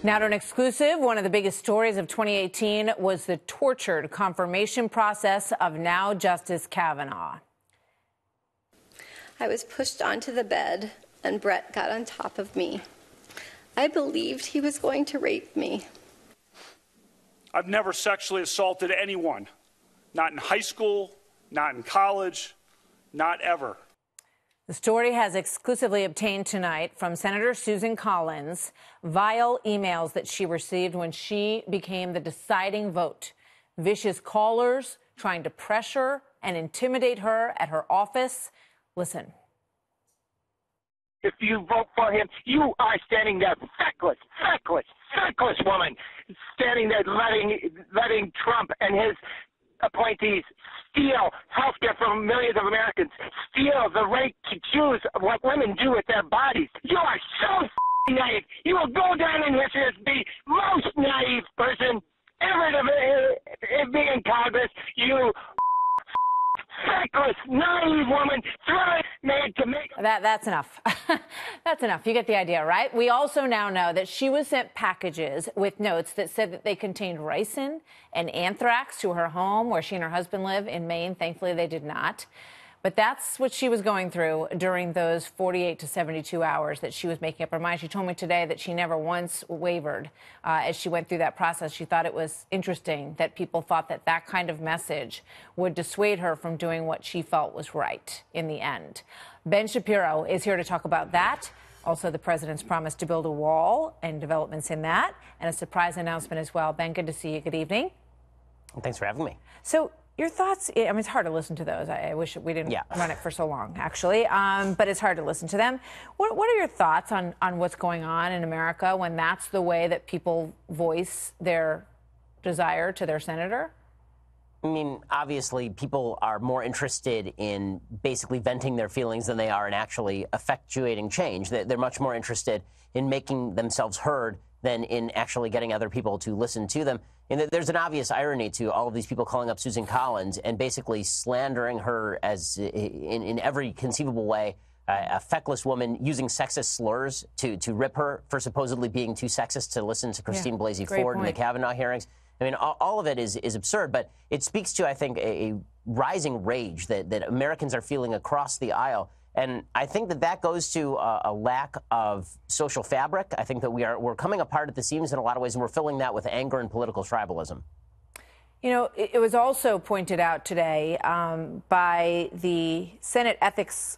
Now to an exclusive. One of the biggest stories of 2018 was the tortured confirmation process of now Justice Kavanaugh. I was pushed onto the bed, and Brett got on top of me. I believed he was going to rape me. I've never sexually assaulted anyone. Not in high school, not in college, not ever. The story has exclusively obtained tonight from Senator Susan Collins vile emails that she received when she became the deciding vote. Vicious callers trying to pressure and intimidate her at her office. Listen. If you vote for him, you are standing there feckless woman, standing there letting Trump and his appointees steal health care from millions of Americans, steal the right to choose what women do with their bodies. You are so naive. You will go down in history as the most naive person ever to be in Congress. You feckless, naive woman, made to make... That's enough. That's enough. You get the idea, right? We also now know that she was sent packages with notes that said that they contained ricin and anthrax to her home where she and her husband live in Maine. Thankfully, they did not. But that's what she was going through during those 48 to 72 hours that she was making up her mind. She told me today that she never once wavered as she went through that process. She thought it was interesting that people thought that that kind of message would dissuade her from doing what she felt was right in the end. Ben Shapiro is here to talk about that. Also, the president's promise to build a wall and developments in that, and a surprise announcement as well. Ben, good to see you. Good evening. Thanks for having me. So, your thoughts, I mean, it's hard to listen to those. I wish we didn't run it for so long, actually. But it's hard to listen to them. What are your thoughts on what's going on in America when that's the way that people voice their desire to their senator? I mean, obviously, people are more interested in basically venting their feelings than they are in actually effectuating change. They're much more interested in making themselves heard than in actually getting other people to listen to them. And there's an obvious irony to all of these people calling up Susan Collins and basically slandering her as, in every conceivable way, a feckless woman using sexist slurs to rip her for supposedly being too sexist to listen to Christine Blasey Ford in the Kavanaugh hearings. I mean, all of it is absurd, but it speaks to, I think, a rising rage that Americans are feeling across the aisle. And I think that goes to a lack of social fabric. I think that we're coming apart at the seams in a lot of ways, and we're filling that with anger and political tribalism. You know, it was also pointed out today by the Senate Ethics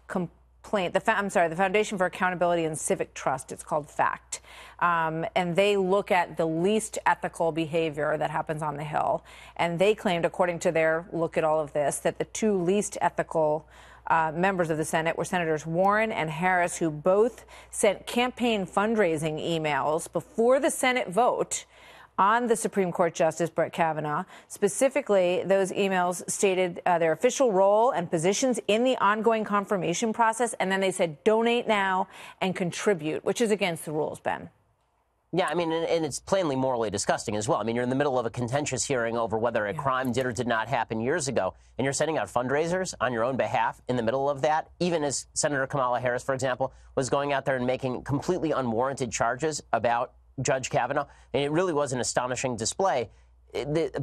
Complaint, the Foundation for Accountability and Civic Trust. It's called FACT. And they look at the least ethical behavior that happens on the Hill. And they claimed, according to their look at all of this, that the two least ethical members of the Senate were Senators Warren and Harris, who both sent campaign fundraising emails before the Senate vote on the Supreme Court Justice Brett Kavanaugh. Specifically, those emails stated their official role and positions in the ongoing confirmation process, and then they said donate now and contribute, which is against the rules, Ben. Yeah, I mean, and it's plainly morally disgusting as well. I mean, you're in the middle of a contentious hearing over whether a crime did or did not happen years ago, and you're sending out fundraisers on your own behalf in the middle of that, even as Senator Kamala Harris, for example, was going out there and making completely unwarranted charges about Judge Kavanaugh. And it really was an astonishing display.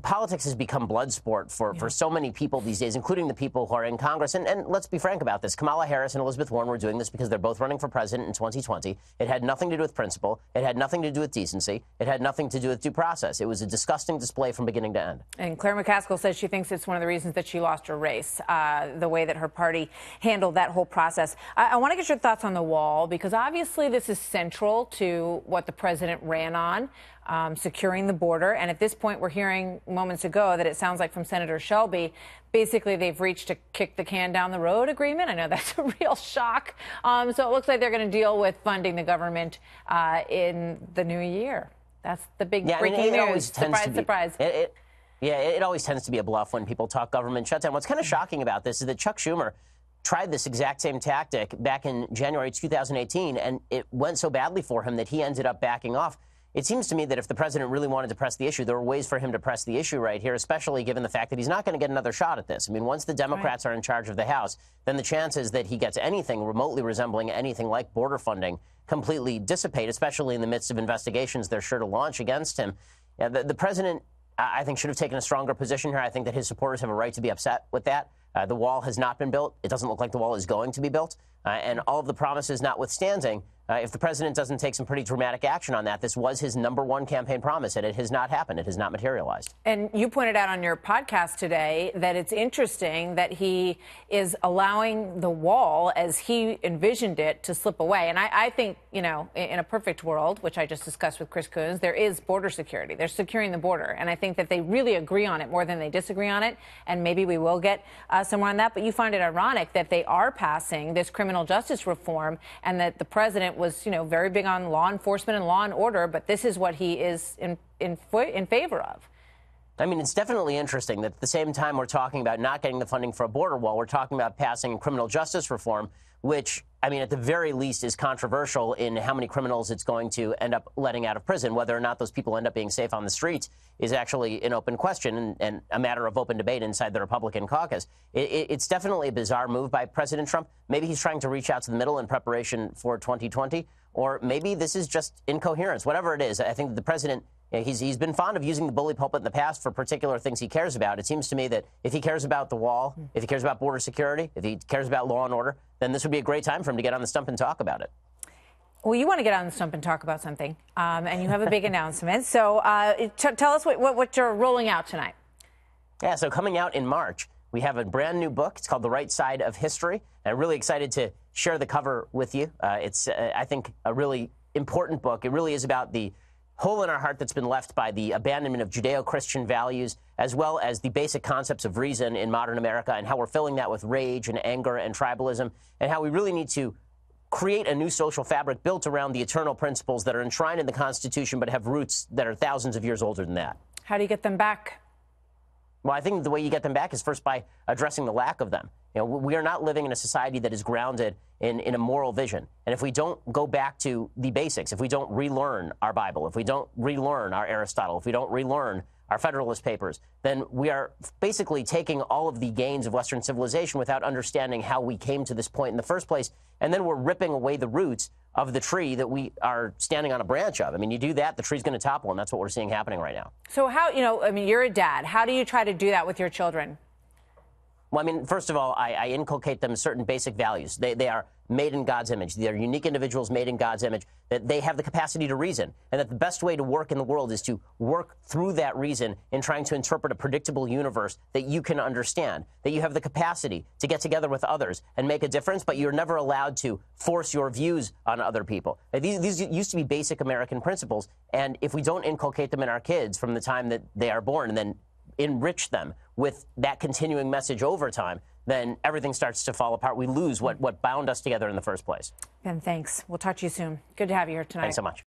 Politics has become blood sport for so many people these days, including the people who are in Congress. And let's be frank about this. Kamala Harris and Elizabeth Warren were doing this because they're both running for president in 2020. It had nothing to do with principle. It had nothing to do with decency. It had nothing to do with due process. It was a disgusting display from beginning to end. And Claire McCaskill says she thinks it's one of the reasons that she lost her race, the way that her party handled that whole process. I want to get your thoughts on the wall, because obviously this is central to what the president ran on. Securing the border. And at this point, we're hearing moments ago that it sounds like from Senator Shelby, basically they've reached a kick the can down the road agreement. I know that's a real shock. So it looks like they're going to deal with funding the government in the new year. That's the big breaking news. Surprise. It always tends to be a bluff when people talk government shutdown. What's kind of shocking about this is that Chuck Schumer tried this exact same tactic back in January 2018, and it went so badly for him that he ended up backing off. It seems to me that if the president really wanted to press the issue, there were ways for him to press the issue right here, especially given the fact that he's not going to get another shot at this. I mean, once the Democrats are in charge of the House, then the chances that he gets anything remotely resembling anything like border funding completely dissipate, especially in the midst of investigations they're sure to launch against him. Yeah, the president, I think, should have taken a stronger position here. I think that his supporters have a right to be upset with that. The wall has not been built. It doesn't look like the wall is going to be built. And all of the promises notwithstanding, if the president doesn't take some pretty dramatic action on that, this was his #1 campaign promise, and it has not happened. It has not materialized. And you pointed out on your podcast today that it's interesting that he is allowing the wall, as he envisioned it, to slip away. And I think, you know, in a perfect world, which I just discussed with Chris Coons, there is border security. They're securing the border. And I think that they really agree on it more than they disagree on it. And maybe we will get somewhere on that. But you find it ironic that they are passing this criminal justice reform and that the president was, you know, very big on law enforcement and law and order, but this is what he is in favor of. I mean, it's definitely interesting that at the same time we're talking about not getting the funding for a border wall, we're talking about passing criminal justice reform, which, I mean, at the very least is controversial in how many criminals it's going to end up letting out of prison. Whether or not those people end up being safe on the streets is actually an open question and a matter of open debate inside the Republican caucus. It's definitely a bizarre move by President Trump. Maybe he's trying to reach out to the middle in preparation for 2020, or maybe this is just incoherence. Whatever it is, I think the president, he's been fond of using the bully pulpit in the past for particular things he cares about. It seems to me that if he cares about the wall, if he cares about border security, if he cares about law and order, then this would be a great time for him to get on the stump and talk about it. Well, you want to get on the stump and talk about something, and you have a big announcement. So tell us what you're rolling out tonight. Yeah, so coming out in March, we have a brand new book. It's called The Right Side of History. And I'm really excited to share the cover with you. It's, I think, a really important book. It really is about the hole in our heart that's been left by the abandonment of Judeo-Christian values, as well as the basic concepts of reason in modern America, and how we're filling that with rage and anger and tribalism, and how we really need to create a new social fabric built around the eternal principles that are enshrined in the Constitution but have roots that are thousands of years older than that. How do you get them back? Well, I think the way you get them back is first by addressing the lack of them. You know, we are not living in a society that is grounded in a moral vision. And if we don't go back to the basics, if we don't relearn our Bible, if we don't relearn our Aristotle, if we don't relearn our Federalist Papers, then we are basically taking all of the gains of Western civilization without understanding how we came to this point in the first place. And then we're ripping away the roots of the tree that we are standing on a branch of. I mean, you do that, the tree's going to topple, and that's what we're seeing happening right now. So how, you know, I mean, you're a dad. How do you try to do that with your children? Well, I mean, first of all, I inculcate them certain basic values. They are made in God's image. They are unique individuals made in God's image, that they have the capacity to reason, and that the best way to work in the world is to work through that reason in trying to interpret a predictable universe that you can understand, that you have the capacity to get together with others and make a difference, but you're never allowed to force your views on other people. These used to be basic American principles, and if we don't inculcate them in our kids from the time that they are born and then enrich them with that continuing message over time, then everything starts to fall apart. We lose what bound us together in the first place. Ben, thanks. We'll talk to you soon. Good to have you here tonight. Thanks so much.